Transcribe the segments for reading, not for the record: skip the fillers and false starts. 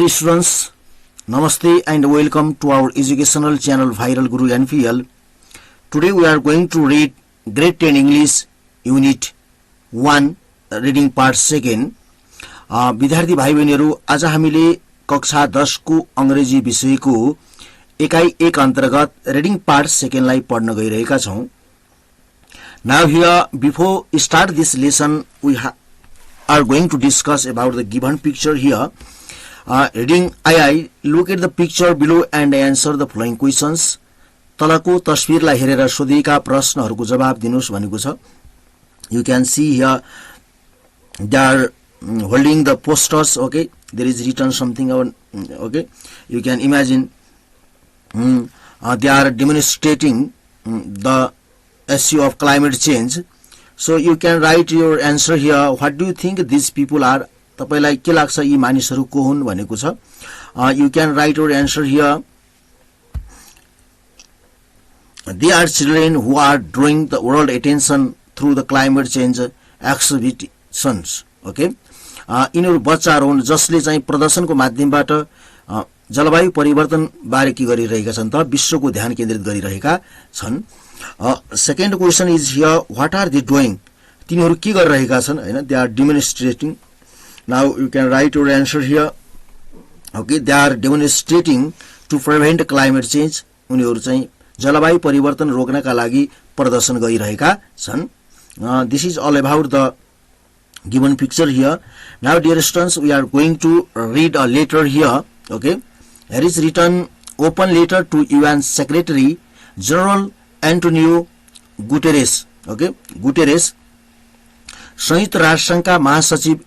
Hey students, Namaste and welcome to our educational channel Viral Guru NPL. Today we are going to read Grade 10 English Unit 1 Reading Part 2. विद्यार्थी भाइ बहिनीहरु, आज हामीले कक्षा 10 को अंग्रेजी विषयको एकाइ 1 अन्तर्गत Reading Part 2 लाई पढ्न गइरहेका छौं. Now here, before start this lesson, we are going to discuss about the given picture here. Reading I look at the picture below and answer the following questions. तलको तस्बिरलाई हेरेर सोधिएका प्रश्नहरुको जवाफ दिनुस् भनेको छ. You can see here they are holding the posters. Okay, there is written something on. Okay, you can imagine they are demonstrating the issue of climate change. So you can write your answer here. What do you think these people are? तपाईलाई के लाग्छ यी मानिसहरु को हुन् भनेको छ. You can write your answer here. They are children who are drawing the world attention through the climate change exhibitions. Okay, यिनीहरु बच्चाहरु हुन् जसले चाहिँ प्रदर्शनको माध्यमबाट जलवायु परिवर्तन बारे के गरिरहेका छन् त विश्वको ध्यान केन्द्रित गरिरहेका छन्. Second question is here, what are they doing? तिनीहरु के गरिरहेका छन् हैन? They are demonstrating. Now you can write your answer here. Okay, they are demonstrating to prevent climate change. उनीहरु चाहिँ जलवायु परिवर्तन रोक्नका लागि प्रदर्शन गरिरहेका छन्. This is all about the given picture here. Now dear students, we are going to read a letter here. Okay, here is written open letter to UN Secretary General Antonio Guterres. Okay, Guterres संयुक्त राष्ट्र संघका महासचिव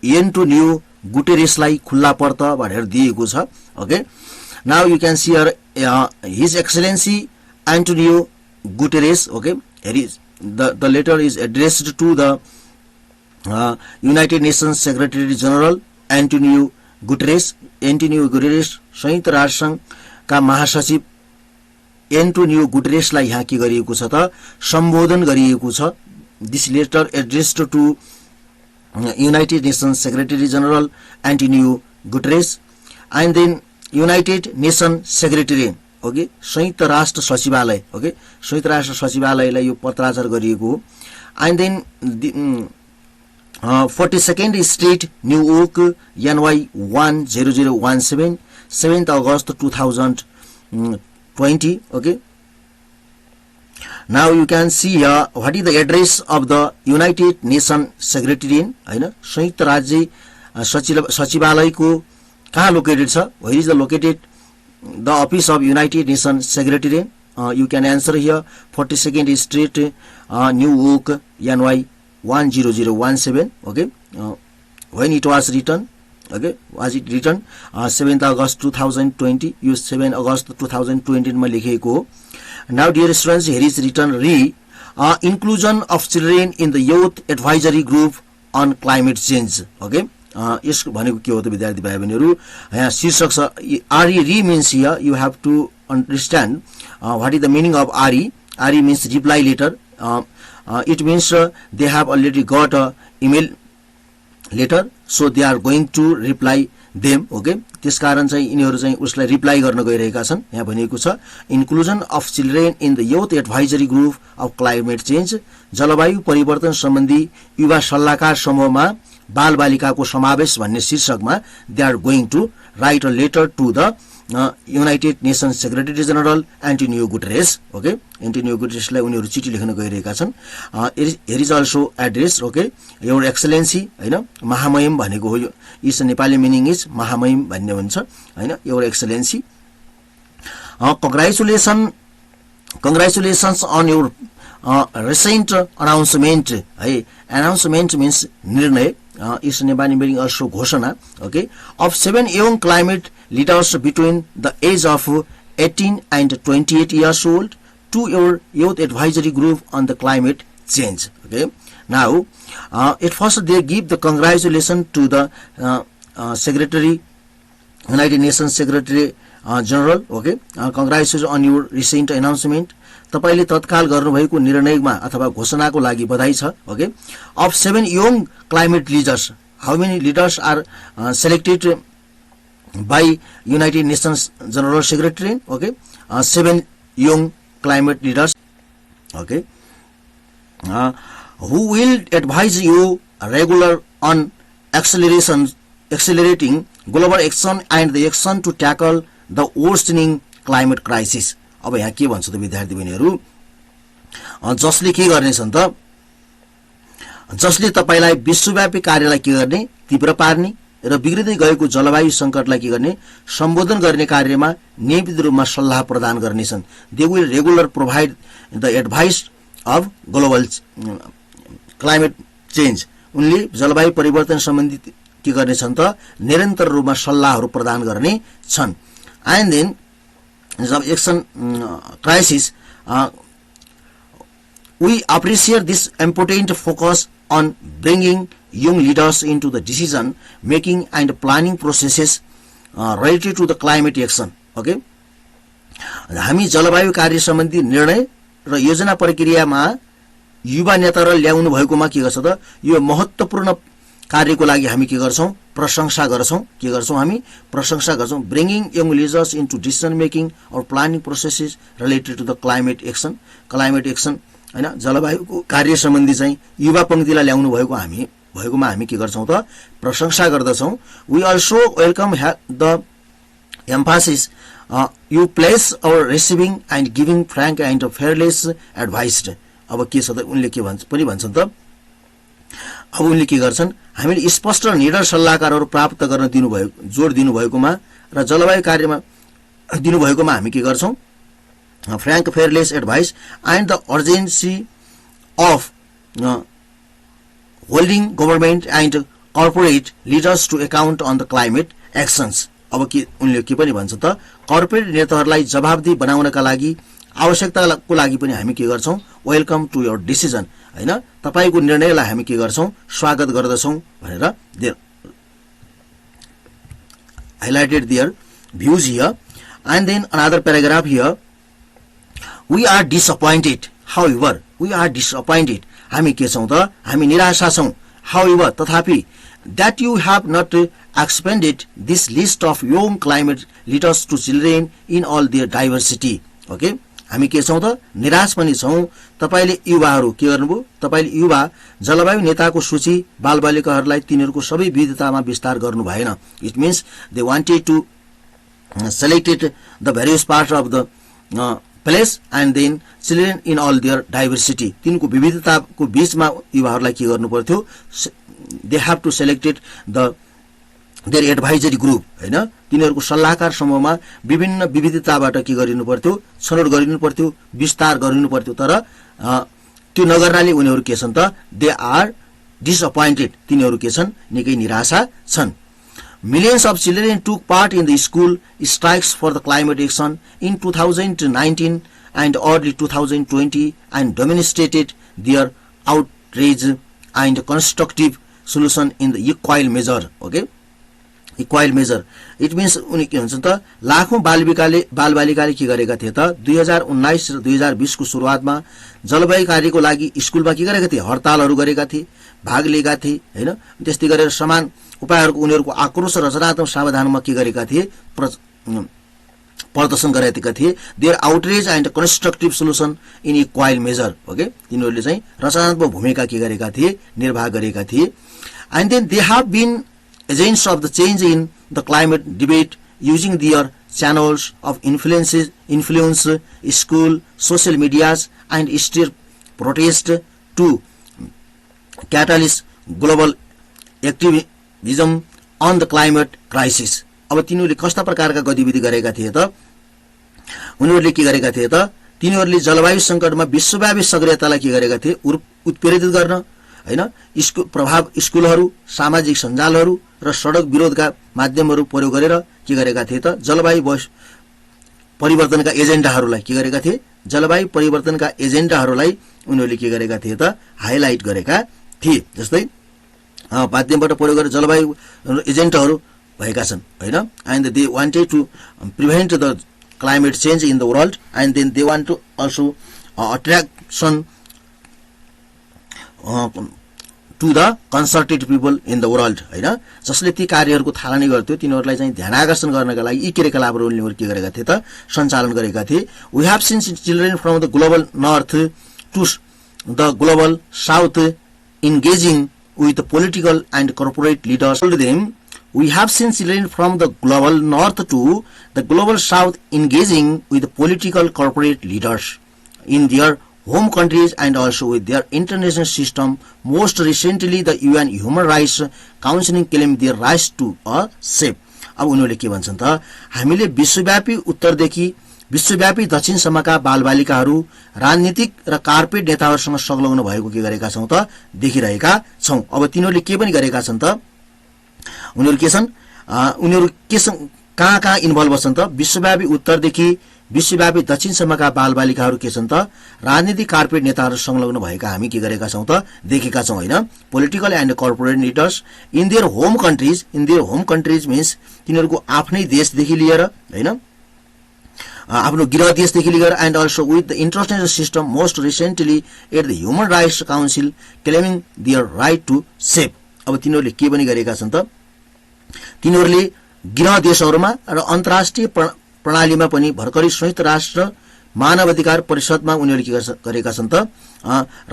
Antonio गुटेरेसलाई खुल्ला port भनेर दिएको छ. Okay, now you can see here His Excellency Antonio Guterres. Okay, here is the letter is addressed to the United Nations Secretary General Antonio Guterres. Antonio Guterres संयुक्त राष्ट्र संघका महासचिव एन्टोनियो गुटेरेसलाई यहाँ के गरिएको छ त सम्बोधन गरिएको छ. This letter addressed to United Nations Secretary General Antonio Guterres and then United Nations Secretary. Okay, संयुक्त राष्ट्र सचिवालय. Okay, संयुक्त राष्ट्र सचिवालयलाई यो पत्राचार गरिएको हो. And then 42nd Street, New York, NY 10017, 7th August 2020. Okay, now you can see here what is the address of the United Nations Secretariat. हैन, संयुक्त राज्य सचिवालयको कहाँ लोकेटेड छ? Where is the located the office of United Nations Secretariat? You can answer here 42nd Street, New York, NY 10017. Okay, when it was written? Okay, was it written 7th August 2020? You 7 August 2020 मा लेखेको हो. Now dear students, here is written inclusion of children in the youth advisory group on climate change. Okay, यसको भनेको के हो त विद्यार्थी भाइ बहिनीहरु? यहाँ शीर्षक छ RE means here you have to understand what is the meaning of RE. RE means reply letter. It means they have already got a email letter, so they are going to reply them. Okay, त्यसकारण चाहिँ यिनीहरु चाहिँ उसलाई reply गर्न गइरहेका छन्. यहाँ भनिएको छ inclusion of children in the youth advisory group of climate change. जलवायु परिवर्तन सम्बन्धी युवा सल्लाहकार समूहमा बालबालिकाको समावेश भन्ने शीर्षकमा they are going to write a letter to the United Nations Secretary General Antonio Guterres. Okay, Antonio गुटेरेसलाई उनीहरु चिठी लेख्न गइरहेका छन्. Here is also address. Okay, your excellency हैन, महामहिम भनेको हो. यो इस नेपाली मिनिङ इज महामहिम भन्ने हुन्छ हैन, your Excellency. congratulations on your recent announcement. है, announcement means निर्णय. इस नेपाली मिनिङ अल्सो घोषणा. Okay, of 7 young climate leaders between the age of 18 and 28 years old to your youth advisory group on the climate change. Okay, now at first they give the congratulations to the secretary, United Nations Secretary General. Okay, congratulations on your recent announcement. तपाईले तत्काल गर्नुभएको निर्णयमा अथवा घोषणाको लागि बधाई छ. Okay, of 7 young climate leaders, how many leaders are selected by United Nations General Secretary, okay, 7 young climate leaders, okay, who will advise you regular on accelerating global action and the action to tackle the worsening climate crisis. अब यहाँ के भन्छ त विद्यार्थी बहिनीहरू, जसले के गर्नेछन् त, जसले तपाईलाई विश्वव्यापी कार्यलाई के गर्ने, तीव्र पार्ने र बिग्रिँदै गएको जलवायु संकटलाई के गर्ने, सम्बोधन गर्ने कार्यमा नियमित रूपमा सल्लाह प्रदान गर्नेछन्. They will regular provide the advice of global climate change. उनले जलवायु परिवर्तन सम्बन्धी के गर्नेछन् त, निरन्तर रूपमा सल्लाहहरू प्रदान गर्ने छन्. And then action crisis, we appreciate this important focus on bringing young leaders into the decision making and planning processes related to the climate action. Okay, हामी जलवायु कार्य सम्बन्धी निर्णय र योजना प्रक्रियामा युवा नेताहरू ल्याउनु भएकोमा के गर्छ त, यो महत्त्वपूर्ण कार्यको लागि हामी के गर्छौं, प्रशंसा गर्छौं. के गर्छौं, हामी प्रशंसा गर्छौं. Bringing young leaders into decision making or planning processes related to the climate action. Climate action हैन, जलवायुको कार्य सम्बन्धी चाहिँ युवा पंक्तिलाई ल्याउनु भएकोमा हामी के गर्छौं त, प्रशंसा गर्दछौं. We also welcome the emphasis you place or receiving and giving frank and fearless advice. अब के छ त, उनले के भन्छन् त, अब उनले के गर्छन्, हामीले स्पष्ट र निडर सल्लाहकारहरू प्राप्त गर्न जोड दिनुभएकोमा र जलवायु कार्यमा दिनुभएकोमा हामी के गर्छौं, frank fearless advice and the urgency of holding government and corporate leaders to account on the climate actions. अब के उनले के पनि भन्छ त, कर्पोरेट नेताहरूलाई जवाबदेही बनाउनका लागि आवश्यकताको लागि पनि हामी के गर्छौं, वेलकम टु योर डिसिजन हैन, तपाईको निर्णयलाई हामी के गर्छौं, स्वागत गर्दछौं भनेर there highlighted their views here. And then another paragraph here, we are disappointed, however we are disappointed, हामी के छौं त, हामी निराशा छौं, however तथापि, that you have not expanded this list of young climate leaders to children in all their diversity. Okay, हामी के छौं त, निराश पनि छौं, तपाईले युवाहरू के गर्नुभयो, तपाईले युवा जलवायु नेताको सूची बालबालिकाहरूलाई तिनीहरूको सबै विविधतामा विस्तार गर्नु भएन. It means they wanted to selected the various parts of the place and then children in all their diversity. तिनको विविधताको बीचमा युवाहरूलाई के गर्नु पर्थ्यो, they have to selected their advisory group हैन, तिनीहरूको सल्लाहकार समूहमा विभिन्न विविधताबाट के गरिनु पर्थ्यो, छनौट गरिनु पर्थ्यो, विस्तार गरिनु पर्थ्यो. तर त्यो नगर्नाले उनीहरू के छन् त, they are disappointed, तिनीहरू के छन्, निकै निराशा छन्. Millions of children took part in the school strikes for the climate action in 2019 and early 2020 and demonstrated their outrage and constructive solution in the equal measure. Okay, equal measure, it means उनी के भन्छन् त, लाखौं बालबालिकाले के गरेका थिए त, 2019 र 2020 को सुरुवातमा जलवायु कार्यको लागि स्कुलमा के गरेका थिए, हडतालहरू गरेका थिए, भाग लिएका थिए हैन. त्यस्तै गरेर समान उपायहरूको उनीहरूको आक्रोश र रचनात्मक समाधानमा के गरेका थिए, प्रदर्शन गरेका थिए. Their outreach and constructive solution in equal measure. Okay, तिनीहरूले चाहिँ रचनात्मक भूमिका के गरेका थिए, निर्वाह गरेका थिए. And then they have been agents of the change in the climate debate using their channels of influence, school, social medias and street protest to catalyze global activism on the climate crisis. अब तिनीहरूले कस्ता प्रकारका गतिविधि गरेका थिए त, उनीहरूले के गरेका थिए त, तिनीहरूले जलवायु संकटमा विश्वव्यापी सक्रियतालाई के गरेका थिए, उत्प्रेरित गर्न हैन, प्रभाव स्कुलहरू, सामाजिक सञ्जालहरू र सडक विरोधका माध्यमहरू प्रयोग गरेर के गरेका थिए त, जलवायु परिवर्तनका एजेन्डाहरूलाई के गरेका थिए, जलवायु परिवर्तनका एजेन्डाहरूलाई उनीहरूले के गरेका थिए त, हाइलाइट गरेका थिए. जस्तै माध्यमबाट प्रयोग गरेर जलवायु एजेन्डाहरू भएका छन् हैन. And they wanted to prevent the climate change in the world and then they want to also to the consulted people in the world हैन जसले ती कार्यहरूको थालनी गर्थ्यो तिनीहरूलाई चाहिँ ध्यानाकर्षण गर्नका लागि यी क्रियाकलापहरू उनीहरू के गरेका थिए त सञ्चालन गरेका थिए we have seen children from the global north to the global south engaging with the political and corporate leaders. Told them, we have seen children from the global north to the global south engaging with the political corporate leaders in their home countries and also with their international system. Most recently, the UN Human Rights Council claimed their rights to a safe. अब उनीहरूले के भन्छन् त हामीले विश्वव्यापी उत्तरदेखि विश्वव्यापी दक्षिणसम्मका बालबालिकाहरू राजनीतिक र कार्पोरेट नेताहरूसँग संलग्न भएको के गरेका छौं त देखिरहेका छौं अब तिनीहरूले के पनि गरेका छन् त उनीहरू के छन् उनीहरू के कहाँ इन्भल्भ छन् त विश्वव्यापी उत्तरदेखि विश्वव्यापी दक्षिणसम्मका बालबालिकाहरू के छन् त राजनीतिक कार्पोरेट नेताहरू संलग्न भएका हामी के गरेका छौं त देखेका छौं हैन political and corporate leaders in their home countries means तिनीहरूको आफ्नै देशदेखि लिएर हैन आफ्नो गृह देशदेखि लिएर and also with the international system most recently at the human rights council claiming their right to safe अब तिनीहरूले के पनि गरेका छन् त तिनीहरूले गृह देशहरूमा र अन्तर्राष्ट्रिय प्रणालीमा पनि भर्खरै संयुक्त राष्ट्र मानव अधिकार परिषदमा उनीहरूले के गरेका छन् त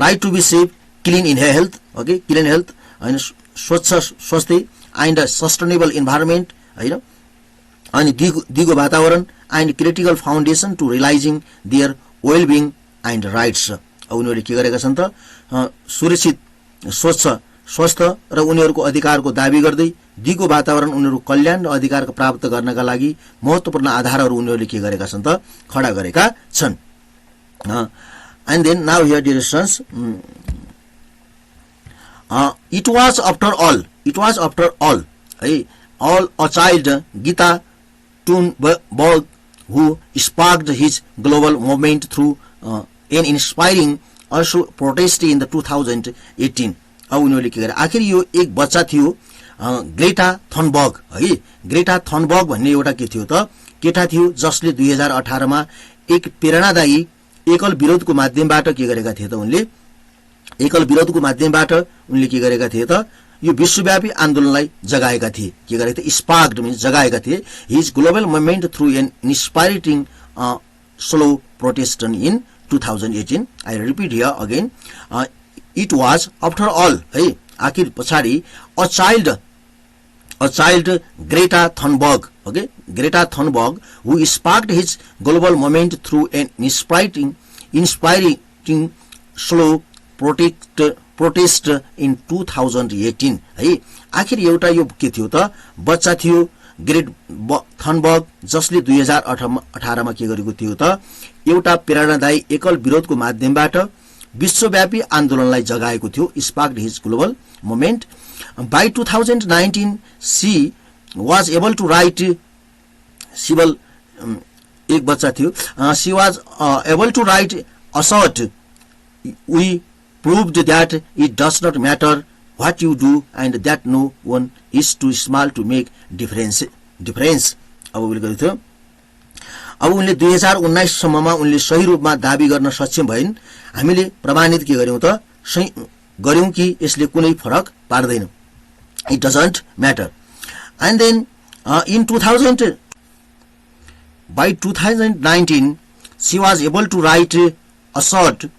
right to be safe clean in health okay clean health हैन स्वच्छ स्वास्थ्य एन्ड सस्टेनेबल इन्भाइरोमेन्ट हैन अनि दिगो वातावरण and critical foundation to realising their well being and rights अब उनीहरूले के गरेका छन् त सुरक्षित स्वच्छ स्वस्थ र उनीहरूको अधिकारको दाबी गर्दै दिगो वातावरण उनीहरू कल्याण र अधिकार प्राप्त गर्नका लागि महत्त्वपूर्ण आधारहरू उनीहरूले के गरेका छन् त खडा गरेका छन् and then now here dear students it was after all है all a child Gita Thunberg who sparked his global movement through an inspiring also protest in the 2018 अब उनीहरूले के गरे आखिर यो एक बच्चा थियो ग्रेटा थनबर्ग है ग्रेटा थनबर्ग भन्ने एउटा के थियो त केटा थियो जसले 2018 मा एक प्रेरणादायी एकल विरोधको माध्यमबाट के गरेका थिए त उनले एकल विरोधको माध्यमबाट उनले के गरेका थिए त यो विश्वव्यापी आन्दोलनलाई जगाएका थिए के गरेका थिए स्पार्क्ड मीन्स जगाएका थिए his global movement through an inspiring slow protest in 2018 I repeat here again it was after all है आखिर पछाडि a child Greta Thunberg okay Greta Thunberg who sparked his global movement through an inspiring slow protest in 2018 है आखिर एउटा यो के थियो त बच्चा थियो ग्रेट थनबर्ग जसले 2018 मा के गरेको थियो त एउटा प्रेरणादायी एकल विरोधको माध्यमबाट विश्वव्यापी आन्दोलनलाई जगाएको थियो sparked his global movement by 2019 she was able to write सिबल एक बच्चा थियो she was able to write assert we proved that it does not matter what you do and that no one is too small to make difference अब उनले गरेको थियो अब उनले 2019 सम्ममा उनले सही रूपमा दाबी गर्न सक्षम भइन् हामीले प्रमाणित के गर्यौं त गर्यौं कि यसले कुनै फरक पार्दैन it doesn't matter and then in 2000 by 2019 she was able to write a short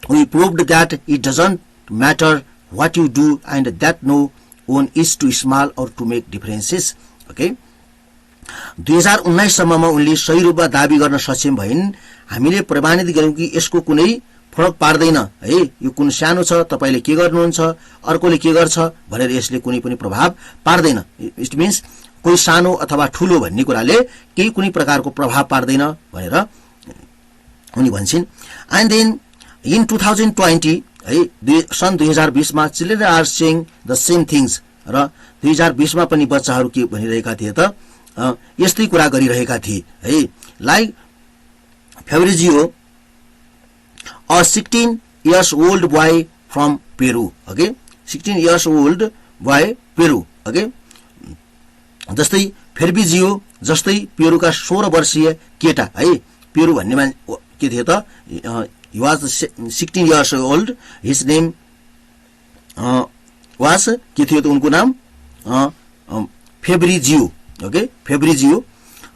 we proved that it doesn't matter what you do and that no one is too small or to make differences okay 2019 सम्ममा उनले सही रूपमा दाबी गर्न सक्षम भइन् हामीले प्रमाणित गर्यौं कि यसको कुनै फरक पार्दैन है यो कुन सानो छ तपाईले के गर्नुहुन्छ अर्कोले के गर्छ भनेर यसले कुनै पनि प्रभाव पार्दैन इट मीन्स कोही सानो अथवा ठूलो भन्ने कुराले केही कुनै प्रकारको प्रभाव पार्दैन भनेर उनी भन्छिन् एन्ड देन in 2020 है सन् 2020 मा children are saying the same things र 2020 मा पनि बच्चाहरू के भनिरहेका थिए त यस्तै कुरा गरिरहेका थिए है like Fabrizio a 16 years old boy from Peru okay 16 years old boy Peru okay जस्तै फेब्रिजियो जस्तै पेरुका 16 वर्षीय केटा है पेरु भन्ने मान्छे के थियो त he was 16 years old his name वास के थियो त उनको नाम Fabrizio okay Fabrizio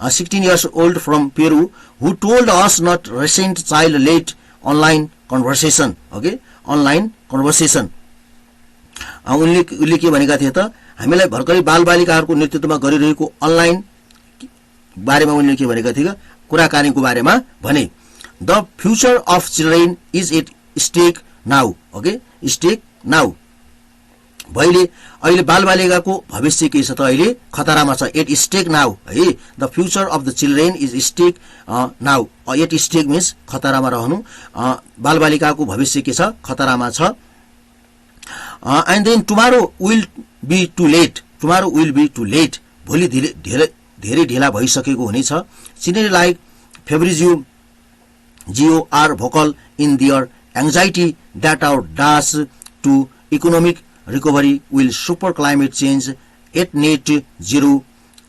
16 years old from Peru who told us not recent child late online conversation okay online conversation उनले के भनेका थिए त हामीलाई भर्खरै बालबालिकाहरूको नेतृत्वमा गरिरहेको अनलाइन बारेमा उनले के भनेका थिए कुराकानीको बारेमा भने the future of children is at stake now okay stake now अहिले बालबालिकाको भविष्य के छ त अहिले खतरामा छ एट स्टेक नाउ है the future of the children is stake now at stake means खतरामा रहनु बालबालिकाको भविष्य के छ खतरामा छ and then tomorrow will be too late भोलि धेरै ढिला भइसकेको हुनेछ senior like Fabrizio are vocal in their anxiety that our dash two economic recovery will super climate change at net zero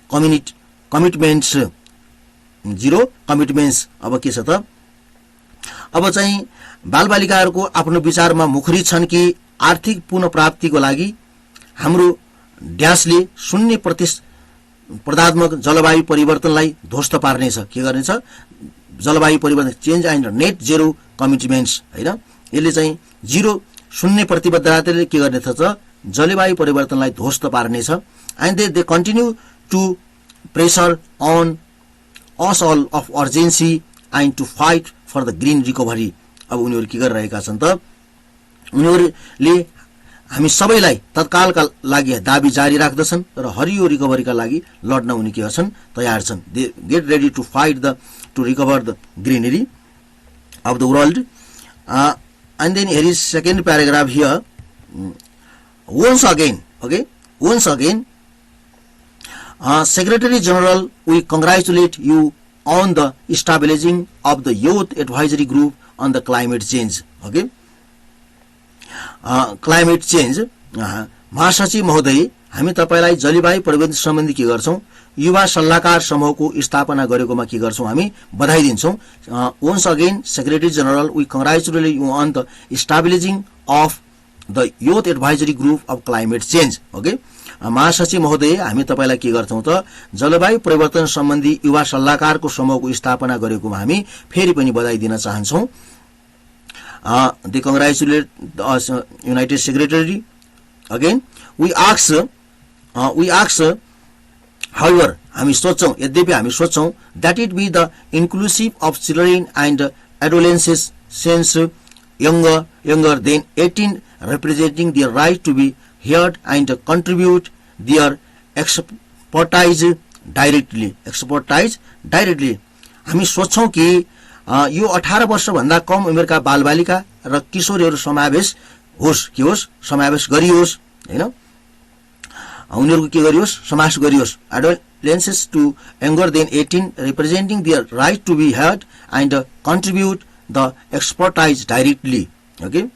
commitments अब के छ त अब चाहिँ बालबालिकाहरूको आफ्नो विचारमा मुखरी छन् कि आर्थिक पुनर्प्राप्तिको लागि हाम्रो ड्यासले 0% जलवायु परिवर्तनलाई ध्वस्त पार्नेछ के गर्नेछ जलवायु परिवर्तन चेन्ज एन्ड नेट जेरो कमिटमेन्ट्स हैन यसले चाहिँ 0 प्रतिबद्धताले के गर्नेछ त जलवायु परिवर्तनलाई ध्वस्त पार्नेछ and they continue to pressure on us all of urgency and to fight for the green recovery अब उनीहरू के गरिरहेका छन् त उनीहरूले हामी सबैलाई तत्कालका लागि दाबी जारी राख्दछन् र हरियो रिकभरीका लागि लड्न उनी के गर्छन् तयार छन् they get ready to fight to recover the greenery of the world and then here is second paragraph here once again Secretary General, we congratulate you on the establishing of the Youth Advisory Group on the climate change okay climate change महासचिव महोदय हामी तपाईलाई जलवायु परिवर्तन सम्बन्धी के गर्छौं युवा सल्लाहकार समूहको स्थापना गरेकोमा के गर्छौं हामी बधाई दिन्छौं once again Secretary General, we congratulate you on the establishing of the Youth Advisory Group of climate change okay महासचिव महोदय हामी तपाईलाई के गर्छौं त जलवायु परिवर्तन सम्बन्धी युवा सल्लाहकारको समूहको स्थापना गरेकोमा हामी फेरि पनि बधाई दिन चाहन्छौं they congratulate the United Secretary again we ask however हामी सोच्छौं यद्यपि हामी सोच्छौं that it be the inclusive of children and adolescents since younger than 18 representing their right to be heard and contribute their expertise directly हामी सोच्छौं कि यो 18 वर्ष भन्दा कम उमेरका बालबालिका र किशोरहरू समावेश गरियोस् हैन उनीहरुको के गरियोस् समावेश गरियोस् adolescents to younger than 18 representing their right to be heard and contribute the expertise directly okay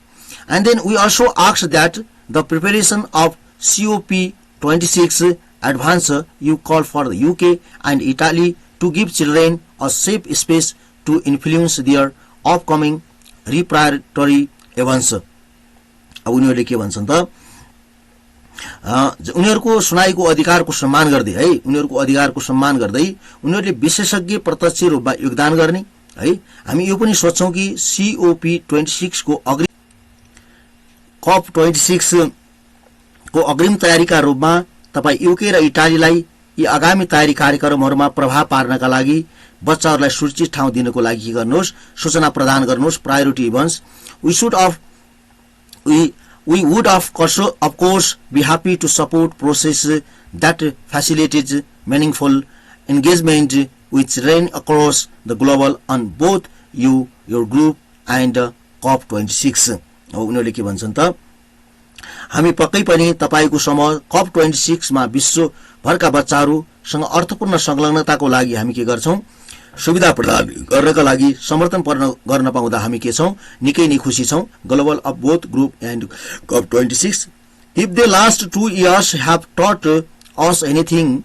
and then we also ask that the preparation of COP26 advance you call for the UK and Italy to give children a safe space to influence their upcoming reparatory events अब उनीहरुले के भन्छन् त उनीहरुको सुनाइको अधिकारको सम्मान गर्दै है उनीहरुको अधिकारको सम्मान गर्दै उनीहरुले विशेषज्ञ प्रत्यक्ष रूपमा योगदान गर्ने है हामी यो पनि सोच्छौं कि COP26 को अग्रिम COP26 को अग्रिम तयारीका रूपमा तपाई UK र इटालीलाई यी आगामी तयारी कार्यक्रमहरुमा प्रभाव पार्नका लागि बच्चाहरुलाई सुरक्षित ठाउँ दिनको लागि के गर्नुहोस् सूचना प्रदान गर्नुहोस् priority events we would of course be happy to support process that facilitates meaningful engagement with children across the global on both your group and COP26 उनीहरुले के भन्छन् त हामी पक्कै पनि तपाईको समूह COP26 मा विश्व भरका बच्चाहरुसँग अर्थपूर्ण संलग्नताको लागि हामी के गर्छौं सुविधा प्रदान गर्नका लागि समर्थन गर्न पाउँदा हामी के छौं निकै नै खुशी छौं global of both group and COP26 if the last 2 years have taught us anything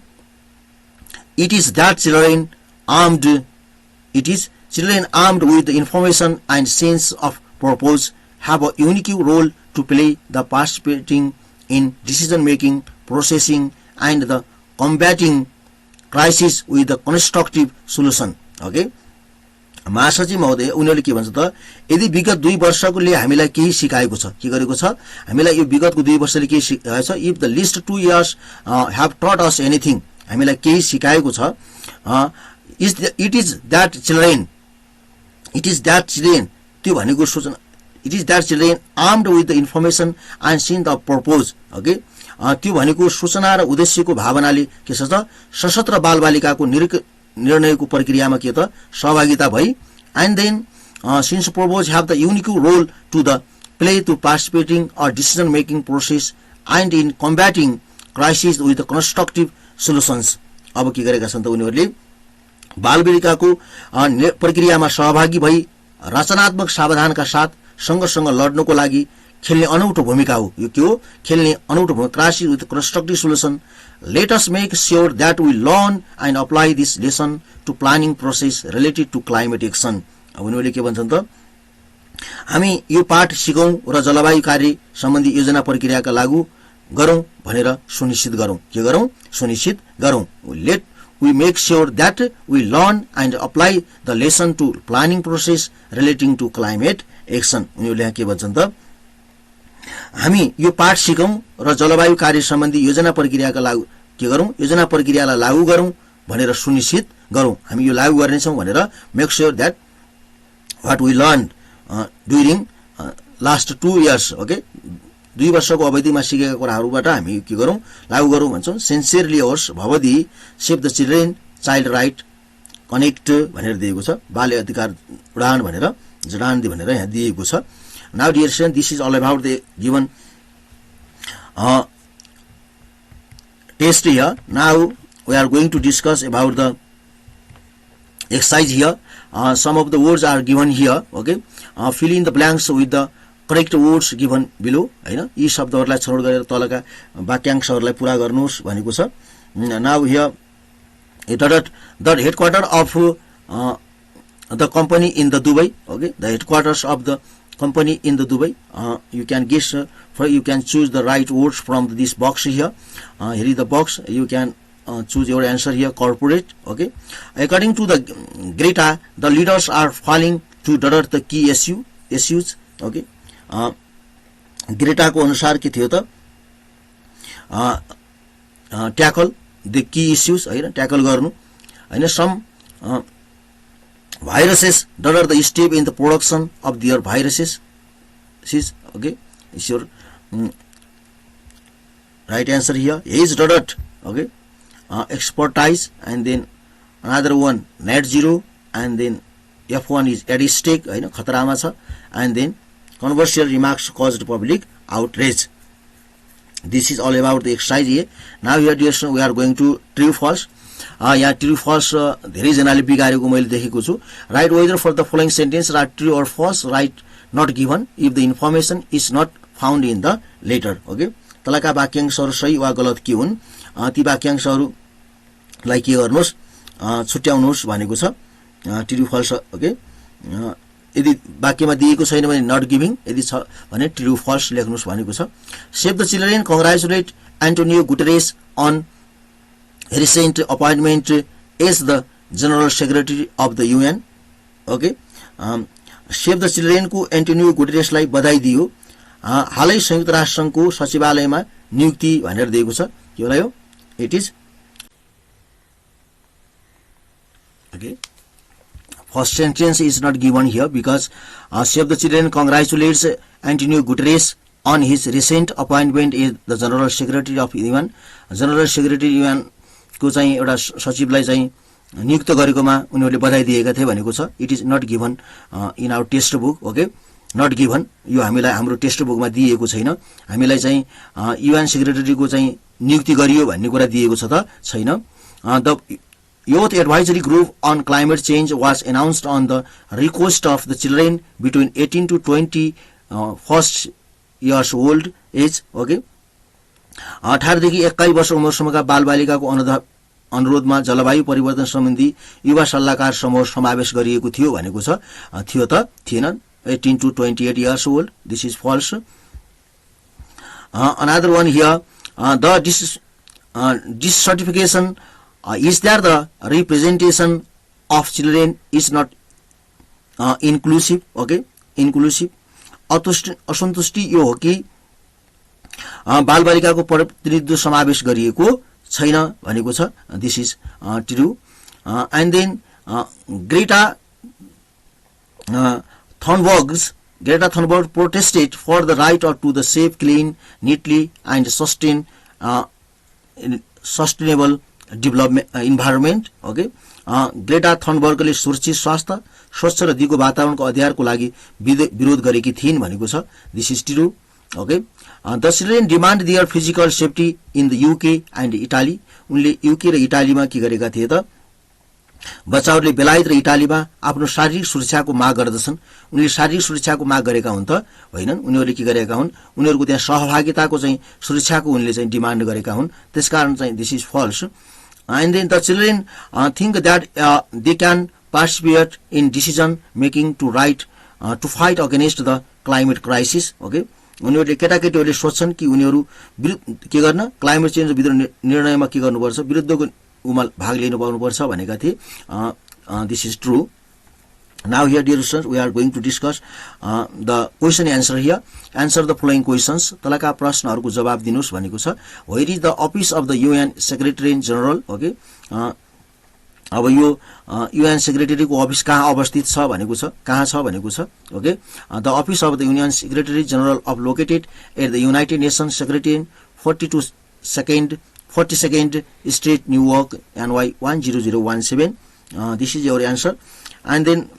it is that children armed with the information and sense of purpose have a unique role to play the participating in decision making, processing and the combating crisis with the constructive solution. Okay, महासचिव महोदय उनीहरूले के भन्छ त, यदि विगत 2 वर्षकोले हामीलाई केही सिकाएको छ, के गरेको छ, हामीलाई यो विगतको 2 वर्षले के सिकाएको छ, if the list 2 years have taught us anything, हामीलाई केही सिकाएको छ, it is that children त्यो भनेको सूचना, it is that children armed with the information and seeing the purpose. Okay, त्यो भनेको सूचना र उद्देश्यको भावनाले के छ त, सशस्त्र बालबालिकाको निर्णयको प्रक्रियामा के त सहभागिता भई, and then since purpose have the unique role to the play to participating or decision making process and in combating crisis with the constructive solutions. अब के गरेका छन् त उनीहरूले बालबालिकाको प्रक्रियामा सहभागी भई रचनात्मक सावधानका साथ सँगसँग लड्नको लागि खेल्ने अनौठो भूमिका हो। यो के हो, खेल्ने अनौठो भूमिका, crisis with constructive solution. Let us make sure that we learn and apply this lesson to planning process related to climate action. अब उनीहरूले के भन्छन् त, हामी यो पाठ सिकौं र जलवायु कार्य सम्बन्धी योजना प्रक्रियाका लागू गरौं भनेर सुनिश्चित गरौं। के गरौं? सुनिश्चित गरौं। Let we make sure that we learn and apply the lesson to planning process relating to climate action. उनीहरूले के भन्छन् त, हामी यो पाठ सिकौं र जलवायु कार्य सम्बन्धी योजना प्रक्रियाका लागू के गरौं, योजना प्रक्रियालाई लागू गरौं भनेर सुनिश्चित गरौं। हामी यो लागू गर्नेछौं भनेर make sure that what we learned during last 2 years, okay, 2 वर्षको अवधिमा सिकेका कुराहरूबाट हामी के गरौं, लागू गरौं भन्छौं। सिन्सियरली होस् भवदी Save the Children Child Rights Connect भनेर दिएको छ, बाल अधिकार उडान भनेर जडान भनेर यहाँ दिएको छ। Now dear student, this is all about the given test here. Now we are going to discuss about the exercise here. Some of the words are given here. Okay, fill in the blanks with the correct words given below. हैन, यी शब्दहरूलाई छनौट गरेर तलका वाक्यांशहरूलाई पूरा गर्नुहोस् भनेको छ। Now here the headquarters of the company in the Dubai. Okay, the headquarters of the company in the Dubai. You can guess, you can choose the right words from this box here. Here is the box. You can choose your answer here. Corporate. Okay, according to the Greta, the leaders are falling to the key issues. Okay, Greta को अनुसार के थियो त, tackle the key issues, हैन, tackle गर्नु, हैन। some viruses daughter the step in the production of their viruses. Okay, is your right answer here. Is daughter, okay, expertise, and then another one net zero, and then F1 is at stake, हैन, खतरामा छ, and then controversial remarks caused public outrage. This is all about the exercise here. Now here dear students, we are going to true false. यहाँ true false धेरै जनाले बिगारेको मैले देखेको छु। Write whether for the following sentence are true or false. Write not given if the information is not found in the letter. Okay, तलका वाक्यांशहरू सही वा गलत के हुन्, ती वाक्यांशहरूलाई के गर्नुहोस्, छुट्याउनुहोस् भनेको छ। True falls. ओके, यदि वाक्यमा दिएको छैन भने नट गिभिङ, यदि छ भने ट्रू फल्स लेख्नुहोस् भनेको छ। Save the children congratulate Antonio Guterres on recent appointment as the general secretary of the UN. Okay, save the children को एन्टोनियो गुटेरेसलाई बधाई दियो, हालै संयुक्त राष्ट्र संघको सचिवालयमा नियुक्ति भनेर दिएको छ। के होला यो? It is okay. First sentence is not given here because Save the Children congratulates Antonio Guterres on his recent appointment as the General Secretary of UN. General Secretary UN को चाहिँ एउटा सचिवलाई चाहिँ नियुक्त गरेकोमा उनीहरूले बधाई दिएका थिए भनेको छ। It is not given in our textbook. Okay, not given, यो हामीलाई हाम्रो टेक्स्ट बुकमा दिएको छैन। हामीलाई चाहिँ UN सेक्रेटरीको चाहिँ नियुक्ति गरियो भन्ने कुरा दिएको छ त छैन। The Youth Advisory Group on Climate Change was announced on the request of the children between 18 to 21 years old age. Okay, 18 देखि 21 वर्ष उमेरसम्मका बालबालिकाको अनुरोधमा जलवायु परिवर्तन सम्बन्धी युवा सल्लाहकार समूह समावेश गरिएको थियो भनेको छ। थियो त थिएन। 18 to 28 years old, this is false. Another one here, the discertification is there the representation of children is not inclusive. Okay, inclusive. असन्तुष्टि यो हो कि बालबालिकाको प्रतिनिधित्व समावेश गरिएको छैन भनेको छ. This is true. And then Greta Thunberg protested for the right to the safe, clean, neatly and sustainable development environment. Okay, Greta थर्नबर्गले सुरक्षित स्वास्थ्य, स्वच्छ र दिगो वातावरणको अधिकारको लागि विरोध गरेकी थिइन् भनेको छ. This is true. Okay, the children demand their physical safety in the UK and Italy. उनले युके र इटालीमा के गरेका थिए त, बच्चाहरूले बेलायत र इटालीमा आफ्नो शारीरिक सुरक्षाको माग गर्दछन्. उनले शारीरिक सुरक्षाको माग गरेका हुन् त होइनन्, उनीहरूले के गरेका हुन्, उनीहरूको त्यहाँ सहभागिताको चाहिँ सुरक्षाको उनले चाहिँ डिमान्ड गरेका हुन्. त्यसकारण चाहिँ this is false. And then the children think that they can participate in decision making to fight against the climate crisis. Okay, उनीहरूले केटाकेटीहरूले सोच्छन् कि उनीहरू के गर्न, क्लाइमेट चेन्ज विरुद्ध निर्णयमा के गर्नुपर्छ, विरुद्धको उमा भाग लिनु पाउनुपर्छ भनेका थिए. This is true. Now here, dear students, we are going to discuss the question answer here. Answer the following questions. तलका प्रश्नहरूको जवाब दिनुस् भनेको छ. Where is the office of the UN Secretary General? Okay. अब यो UN Secretary को office कहाँ अवस्थित छ भनेको छ, कहाँ छ भनेको छ. Okay. The office of the UN Secretary General of located at the United Nations Secretariat 42nd Street, Newark, NY 10017. This is your answer. And then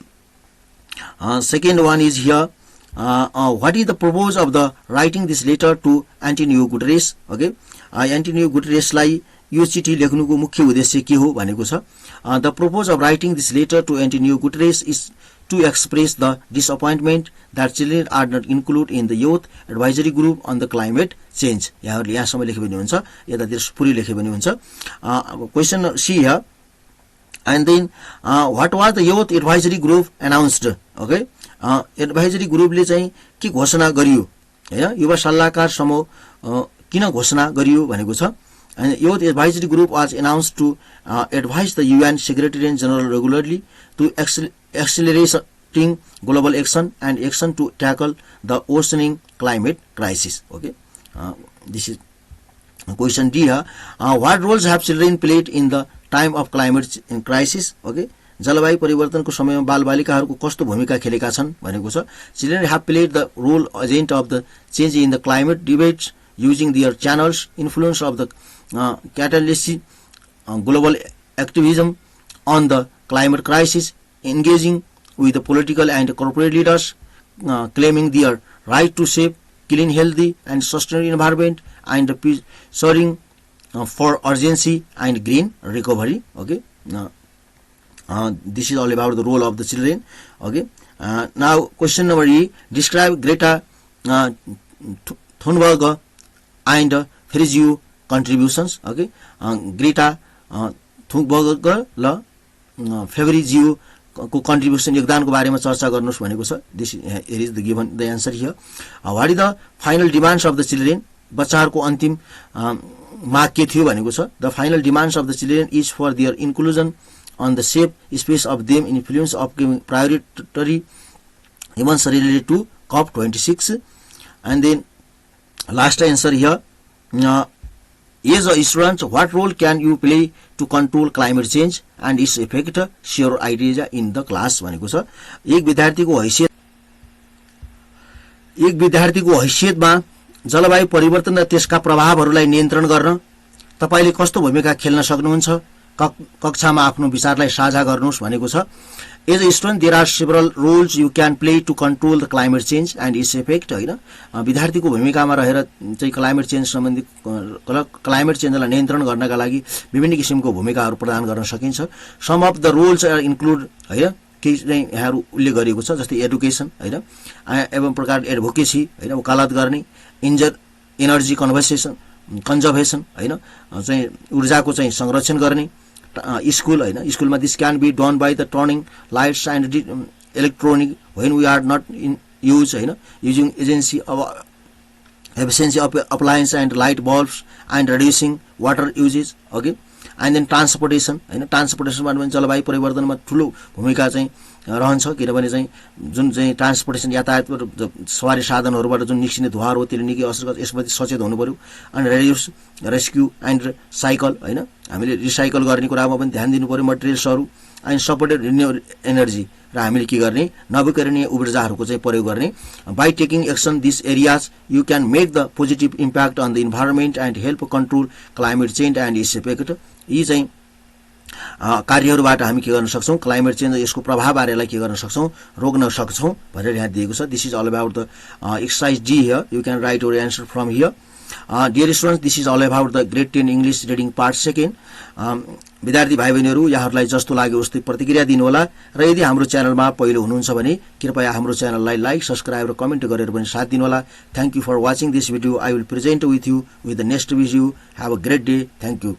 second one is here, what is the purpose of the writing this letter to Antonio Guterres? Okay, Antonio Guterres लाई यो चिठी लेख्नुको मुख्य उद्देश्य के हो भनेको छ. The purpose of writing this letter to Antonio Guterres is to express the disappointment that children are not included in the youth advisory group on the climate change. यहाँहरुले यहाँसम्म लेखे पनि हुन्छ, यतातिर पुरै लेखे पनि हुन्छ. Question C here. And then what was the youth advisory group announced? Okay, advisory group ले चाहिँ के घोषणा गरियो हैन, युवा सल्लाहकार समूह किन घोषणा गरियो भनेको छ. And youth advisory group was announced to advise the UN Secretary General regularly to accelerating global action and action to tackle the worsening climate crisis. Okay, this is question D here. What roles have children played in the time of climate crisis? Okay, जलवायु परिवर्तनको समयमा बालबालिकाहरूको कस्तो भूमिका खेलेका छन् भनेको छ. Children have played the role agent of the change in the climate debates using their channels, influence of the catalyst global activism on the climate crisis, engaging with the political and corporate leaders, claiming their right to safe, clean, healthy and sustainable environment, and soaring for urgency and green recovery. Okay, this is all about the role of the children. Okay, now question number E. Describe Greta Thunberg and Frizio contributions. Okay, Greta Thunberg ल Fabrizio को contribution योगदानको बारेमा चर्चा गर्नुस् भनेको छ. This here is the given the answer here. What is the final demands of the children? बच्चाहरूको अन्तिम माग के थियो भनेको छ. The final demands of the children is for their inclusion on the safe space of them influence of priority events related to COP26. And then last answer here, as a student, what role can you play to control climate change and its effect? Share ideas in the class भनेको छ. एक विद्यार्थीको हैसियतमा जलवायु परिवर्तन र त्यसका प्रभावहरूलाई नियन्त्रण गर्न तपाईले कस्तो भूमिका खेल्न सक्नुहुन्छ, कक्षामा आफ्नो विचारलाई साझा गर्नुस् भनेको छ. As a student, there are several roles you can play to control the climate change and its effect. हैन, विद्यार्थीको भूमिकामा रहेर चाहिँ क्लाइमेट चेन्ज सम्बन्धी क्लाइमेट चेन्जलाई नियन्त्रण गर्नका लागि विभिन्न किसिमको भूमिकाहरू प्रदान गर्न सकिन्छ. Some of the roles are include हैन, के चाहिँ यहाँहरु उल्लेख गरिएको छ, जस्तै एडुकेसन हैन, एवं प्रकार एडभोकेसी हैन, वकालत गर्ने, एनर्जी कन्जर्भेसन हैन, चाहिँ ऊर्जाको चाहिँ संरक्षण गर्ने, स्कूल हैन, स्कूलमा this can be done by the turning lights and electronic when we are not in use हैन, युजिङ एजेन्सी. अब efficiency of appliance and light bulbs and reducing water usage. Okay, and then transportation हैन, ट्रान्सपोर्टेसनमा पनि जलवायु परिवर्तनमा ठुलो भूमिका चाहिँ रहन्छ, किनभने चाहिँ जुन चाहिँ ट्रान्सपोर्टेसन यातायात सवारी साधनहरूबाट जुन निस्किने धुवाहरू हो त्यसले निकै असर गर्छ, यसमा सचेत हुनु पर्यो। अनि रेड्युस रेस्क्यु एन्ड साइकल हैन, हामीले रिसाइकल गर्ने कुरामा पनि ध्यान दिनु पर्यो, मटेरियल्सहरू अनि सपोर्टेड रिन्युएबल एनर्जी र हामीले के गर्ने नवीकरणीय ऊर्जाहरूको चाहिँ प्रयोग गर्ने। By taking action this areas you can make the positive impact on the environment and help control climate change and its effect. यी चाहिँ कार्यहरूबाट हामी के गर्न सक्छौँ, क्लाइमेट चेन्ज यसको प्रभावबारेलाई के गर्न सक्छौँ, रोक्न सक्छौँ भनेर यहाँ दिएको छ। This is all about the exercise D here, you can write your answer from here. Dear students, this is all about the grade 10 English reading part second. विद्यार्थी भाइ बहिनीहरू, यहाँहरूलाई जस्तो लाग्यो उस्तै प्रतिक्रिया दिनुहोला र यदि हाम्रो च्यानलमा पहिलो हुनुहुन्छ भने कृपया हाम्रो च्यानललाई लाइक, सब्सक्राइब र कमेन्ट गरेर पनि साथ दिनुहोला। Thank you for watching this video. I will present with you with the next video. Have a great day. Thank you.